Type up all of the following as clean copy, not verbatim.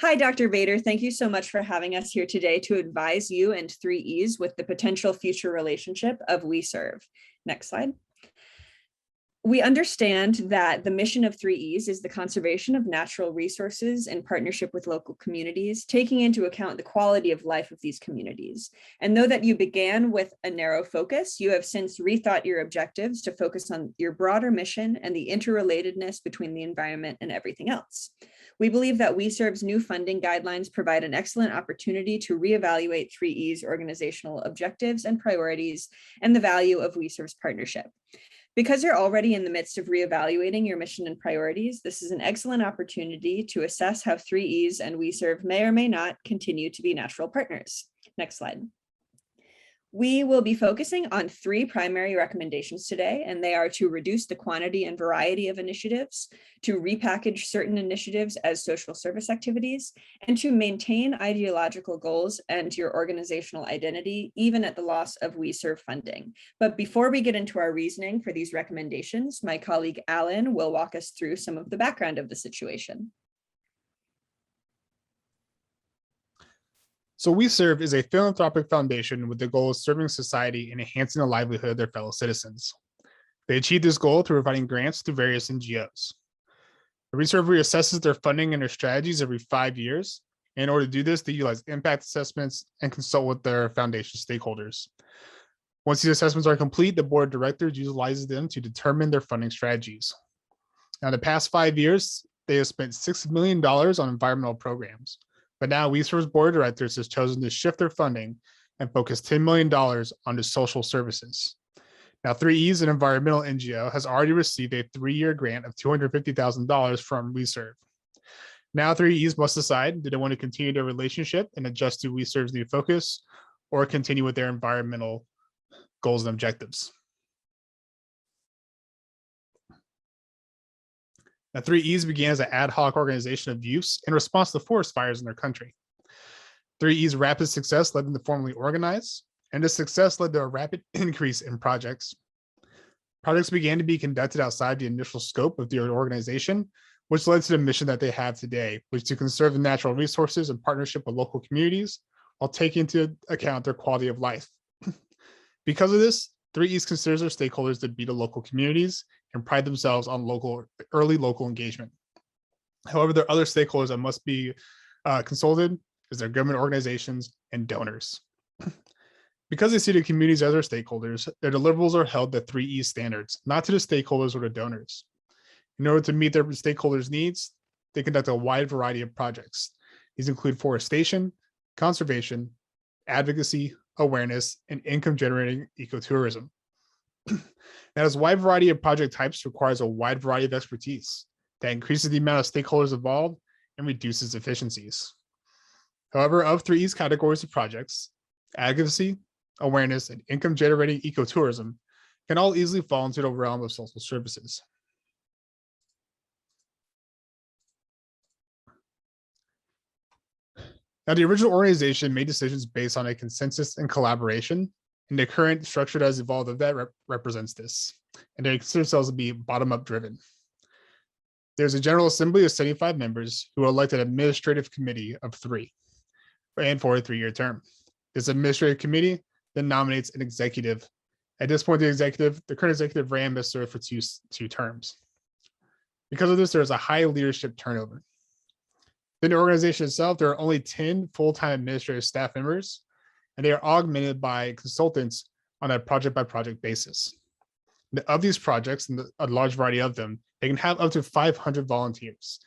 Hi, Dr. Bader. Thank you so much for having us here today to advise you and 3Es with the potential future relationship of We Serve. Next slide. We understand that the mission of 3Es is the conservation of natural resources in partnership with local communities, taking into account the quality of life of these communities. And though that you began with a narrow focus, you have since rethought your objectives to focus on your broader mission and the interrelatedness between the environment and everything else. We believe that We Serve's new funding guidelines provide an excellent opportunity to reevaluate 3Es organizational objectives and priorities and the value of We Serve's partnership. Because you're already in the midst of reevaluating your mission and priorities, this is an excellent opportunity to assess how 3Es and We Serve may or may not continue to be natural partners. Next slide. We will be focusing on 3 primary recommendations today, and they are to reduce the quantity and variety of initiatives, to repackage certain initiatives as social service activities, and to maintain ideological goals and your organizational identity, even at the loss of We Serve funding. But before we get into our reasoning for these recommendations, my colleague Alan will walk us through some of the background of the situation. So We Serve is a philanthropic foundation with the goal of serving society and enhancing the livelihood of their fellow citizens. They achieve this goal through providing grants to various NGOs. The We Serve reassesses their funding and their strategies every 5 years. In order to do this, they utilize impact assessments and consult with their foundation stakeholders. Once these assessments are complete, the board of directors utilizes them to determine their funding strategies. Now, in the past 5 years, they have spent $6 million on environmental programs. But now We Serve's board of directors has chosen to shift their funding and focus $10 million onto social services. Now, 3Es, an environmental NGO, has already received a 3-year grant of $250,000 from We Serve. Now 3Es must decide, do they want to continue their relationship and adjust to We Serve's new focus, or continue with their environmental goals and objectives. Now, 3Es began as an ad hoc organization of youths in response to forest fires in their country. 3Es' rapid success led them to formally organize, and this success led to a rapid increase in projects. Projects began to be conducted outside the initial scope of the organization, which led to the mission that they have today, which is to conserve the natural resources in partnership with local communities while taking into account their quality of life. Because of this, 3Es considers their stakeholders to be the local communities and pride themselves on early local engagement. However, there are other stakeholders that must be consulted, as their government organizations and donors. Because they see the communities as their stakeholders, their deliverables are held to 3E standards, not to the stakeholders or the donors. In order to meet their stakeholders' needs, they conduct a wide variety of projects. These include forestation, conservation, advocacy, awareness, and income-generating ecotourism. Now, this wide variety of project types requires a wide variety of expertise that increases the amount of stakeholders involved and reduces efficiencies. However, of 3E's categories of projects, advocacy, awareness, and income-generating ecotourism can all easily fall into the realm of social services. Now, the original organization made decisions based on a consensus and collaboration, and the current structure that has evolved of that represents this, and they consider themselves to be bottom-up driven. There's a General Assembly of 75 members who elect an administrative committee of 3 and for a 3-year term. This administrative committee then nominates an executive. At this point, the current executive Ram has served for two terms. Because of this, there's a high leadership turnover. In the organization itself, there are only 10 full-time administrative staff members, and they are augmented by consultants on a project-by-project basis. Of these projects, and a large variety of them, they can have up to 500 volunteers.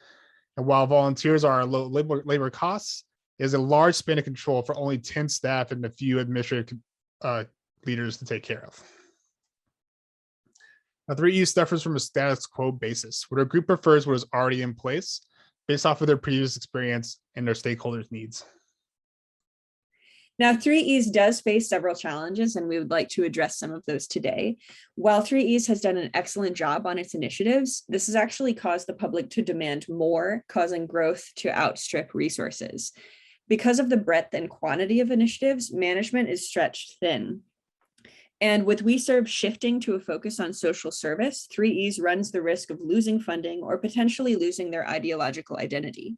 And while volunteers are low labor costs, there's a large span of control for only 10 staff and a few administrative leaders to take care of. Now, 3E suffers from a status quo basis, where the group prefers what is already in place based off of their previous experience and their stakeholders' needs. Now, 3Es does face several challenges, and we would like to address some of those today. While 3Es has done an excellent job on its initiatives, this has actually caused the public to demand more, causing growth to outstrip resources. Because of the breadth and quantity of initiatives, management is stretched thin. And with We Serve shifting to a focus on social service, 3Es runs the risk of losing funding or potentially losing their ideological identity.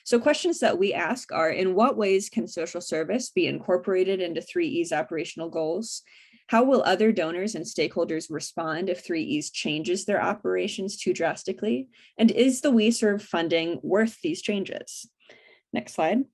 So questions that we ask are, in what ways can social service be incorporated into 3E's operational goals? How will other donors and stakeholders respond if 3E's changes their operations too drastically? And is the We Serve funding worth these changes? Next slide.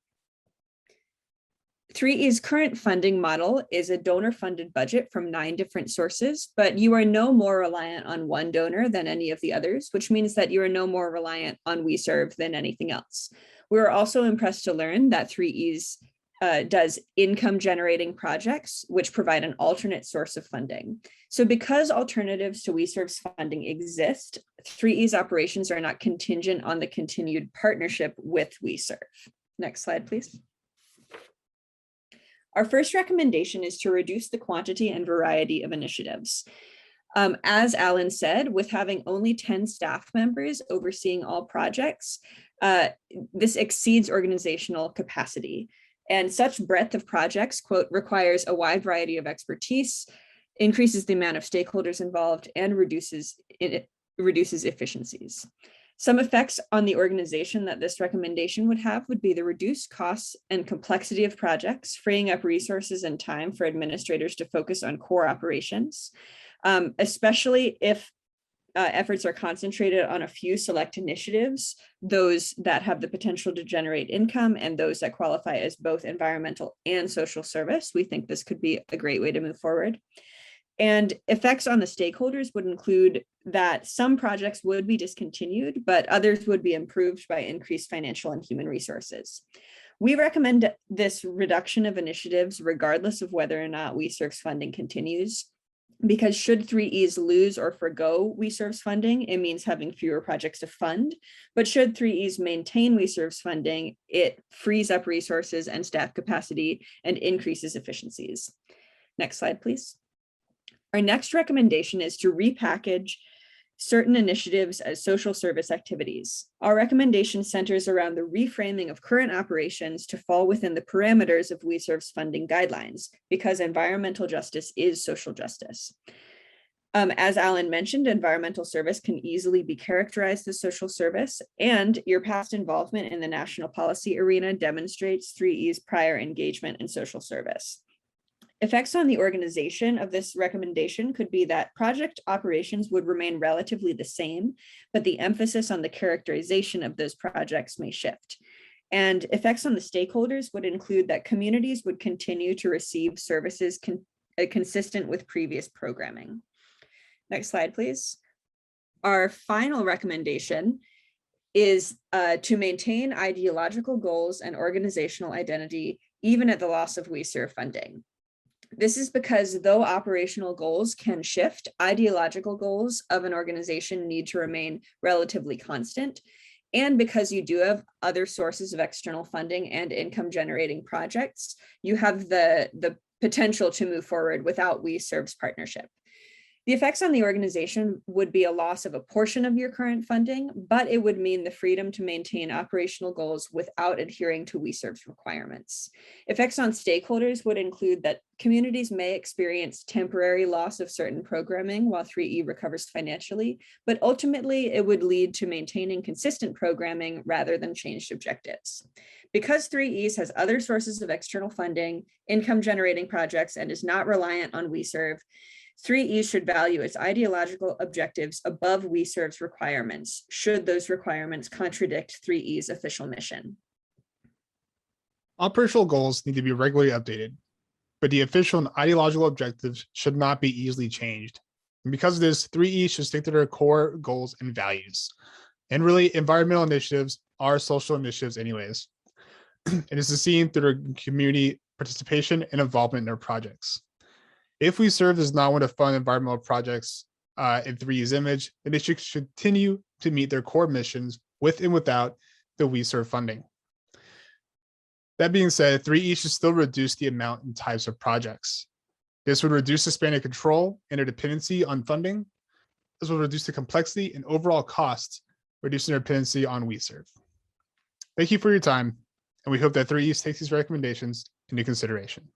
3E's current funding model is a donor-funded budget from 9 different sources, but you are no more reliant on one donor than any of the others, which means that you are no more reliant on We Serve than anything else. We are also impressed to learn that 3E's does income-generating projects, which provide an alternate source of funding. So because alternatives to We Serve's funding exist, 3E's operations are not contingent on the continued partnership with We Serve. Next slide, please. Our first recommendation is to reduce the quantity and variety of initiatives. As Alan said, with having only 10 staff members overseeing all projects, this exceeds organizational capacity. And such breadth of projects, quote, requires a wide variety of expertise, increases the amount of stakeholders involved, and reduces efficiencies. Some effects on the organization that this recommendation would have would be the reduced costs and complexity of projects, freeing up resources and time for administrators to focus on core operations, especially if efforts are concentrated on a few select initiatives, those that have the potential to generate income and those that qualify as both environmental and social service. We think this could be a great way to move forward. And effects on the stakeholders would include that some projects would be discontinued, but others would be improved by increased financial and human resources. We recommend this reduction of initiatives regardless of whether or not We Serve's funding continues, because should 3E's lose or forgo We Serve's funding, it means having fewer projects to fund. But should 3E's maintain We Serve's funding, it frees up resources and staff capacity and increases efficiencies. Next slide, please. Our next recommendation is to repackage certain initiatives as social service activities. Our recommendation centers around the reframing of current operations to fall within the parameters of We Serve's funding guidelines, because environmental justice is social justice. As Alan mentioned, environmental service can easily be characterized as social service, and your past involvement in the national policy arena demonstrates 3E's prior engagement in social service. Effects on the organization of this recommendation could be that project operations would remain relatively the same, but the emphasis on the characterization of those projects may shift. And effects on the stakeholders would include that communities would continue to receive services consistent with previous programming. Next slide, please. Our final recommendation is to maintain ideological goals and organizational identity, even at the loss of We Serve funding. This is because though operational goals can shift, ideological goals of an organization need to remain relatively constant. And because you do have other sources of external funding and income generating projects, you have the potential to move forward without We Serve's partnership. The effects on the organization would be a loss of a portion of your current funding, but it would mean the freedom to maintain operational goals without adhering to We Serve's requirements. Effects on stakeholders would include that communities may experience temporary loss of certain programming while 3E recovers financially, but ultimately it would lead to maintaining consistent programming rather than changed objectives. Because 3Es has other sources of external funding, income generating projects, and is not reliant on We Serve, 3E should value its ideological objectives above We Serve's requirements, should those requirements contradict 3E's official mission. Operational goals need to be regularly updated, but the official and ideological objectives should not be easily changed. And because of this, 3E should stick to their core goals and values. And really, environmental initiatives are social initiatives anyways. It is seen through their community participation and involvement in their projects. If We Serve does not want to fund environmental projects in 3E's image, then they should continue to meet their core missions with and without the We Serve funding. That being said, 3E should still reduce the amount and types of projects. This would reduce the span of control and their dependency on funding. This will reduce the complexity and overall costs, reducing their dependency on We Serve. Thank you for your time, and we hope that 3E takes these recommendations into consideration.